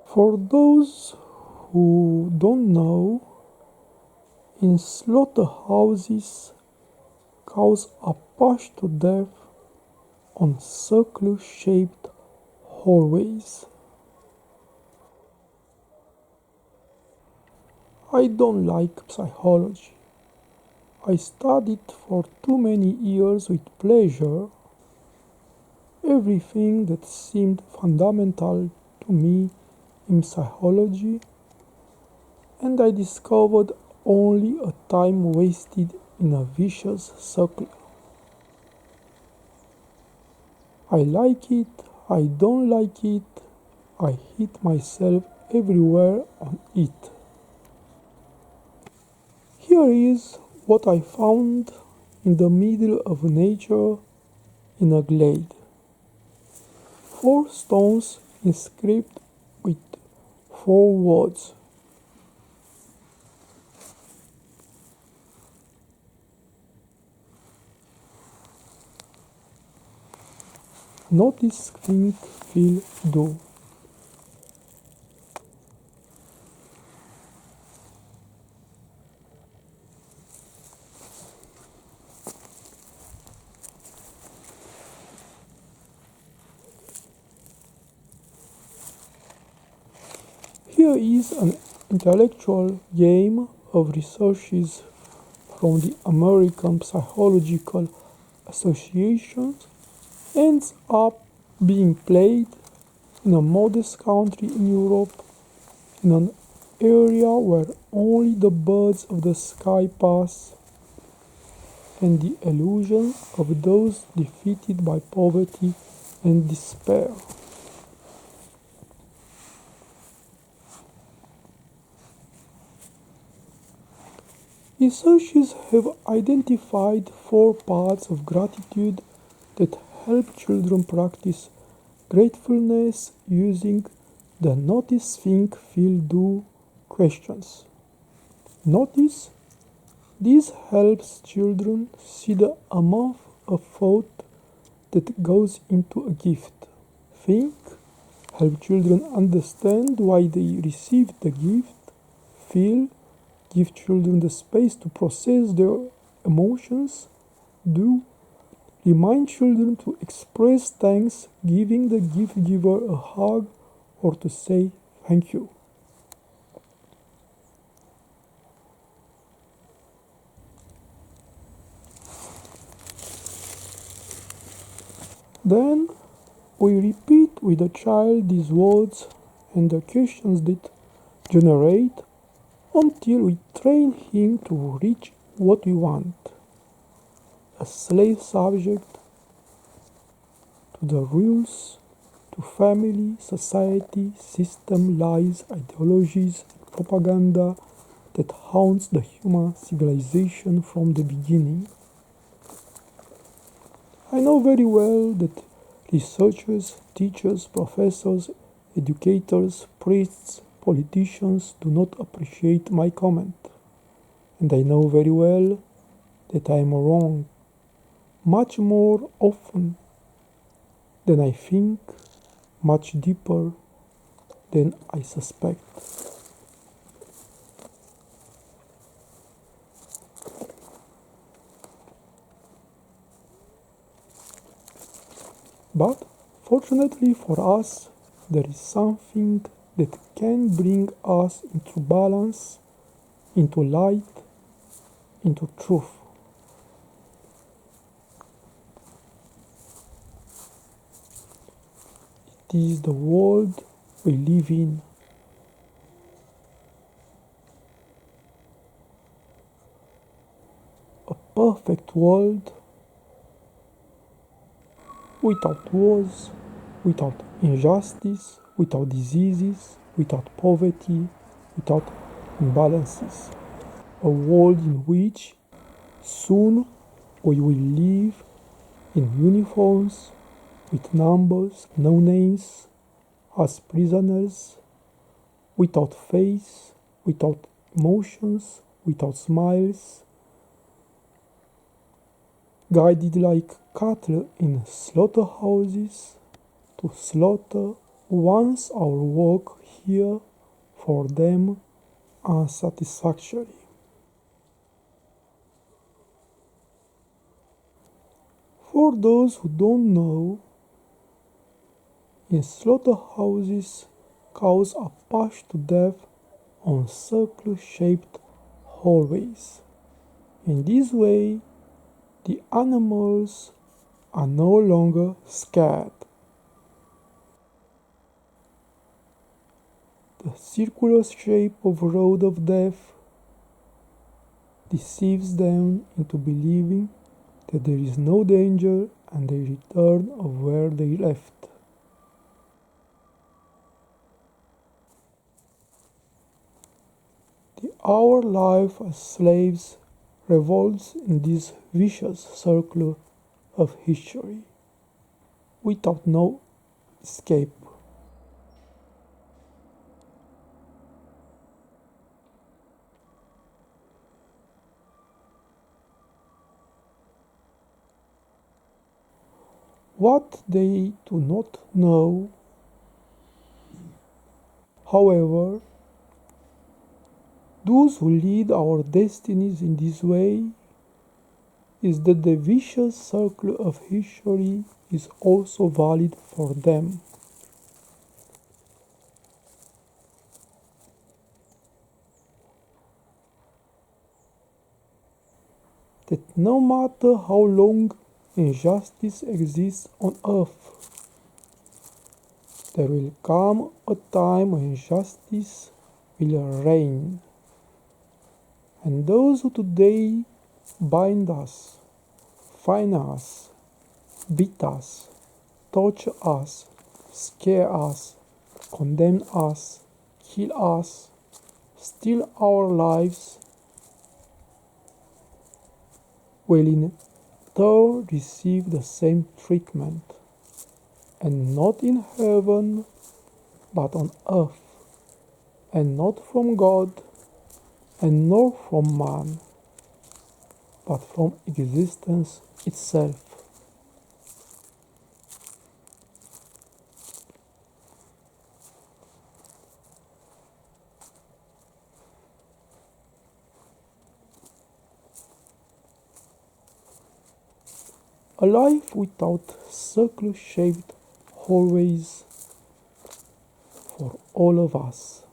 For those who don't know, in slaughterhouses, cows are pushed to death on circular-shaped hallways. I don't like psychology. I studied for too many years with pleasure everything that seemed fundamental to me in psychology, and I discovered only a time wasted in a vicious circle. I like it, I don't like it, I hit myself everywhere on it. Here is what I found in the middle of nature in a glade. 4 stones inscribed with 4 words. Notice, think, feel, do. Here is an intellectual game of researches from the American Psychological Association ends up being played in a modest country in Europe, in an area where only the birds of the sky pass, and the illusion of those defeated by poverty and despair. Researchers have identified 4 parts of gratitude that help children practice gratefulness using the notice, think, feel, do questions. Notice, this helps children see the amount of thought that goes into a gift. Think, help children understand why they received the gift. Feel, give children the space to process their emotions. Do, remind children to express thanks, giving the gift giver a hug or to say thank you. Then we repeat with the child these words and the questions that generate until we train him to reach what we want. A slave subject to the rules, to family, society, system, lies, ideologies, and propaganda that haunts the human civilization from the beginning. I know very well that researchers, teachers, professors, educators, priests, politicians do not appreciate my comment. And I know very well that I am wrong much more often than I think, much deeper than I suspect. But fortunately for us, there is something that can bring us into balance, into light, into truth. It is the world we live in. A perfect world without wars, without injustice, without diseases, without poverty, without imbalances. A world in which soon we will live in uniforms with numbers, no names, as prisoners, without face, without emotions, without smiles, guided like cattle in slaughterhouses to slaughter once our work here for them unsatisfactory. For those who don't know, in slaughterhouses, cows are pushed to death on circle-shaped hallways. In this way, the animals are no longer scared. The circular shape of road of death deceives them into believing that there is no danger and they return of where they left. Our life as slaves revolves in this vicious circle of history, without no escape. What they do not know, however, those who lead our destinies in this way, is that the vicious circle of history is also valid for them. That no matter how long injustice exists on earth, there will come a time when justice will reign. And those who today bind us, fine us, beat us, torture us, scare us, condemn us, kill us, steal our lives, will in turn receive the same treatment, and not in heaven, but on earth, and not from God, and nor from man, but from existence itself. A life without circle-shaped hallways for all of us.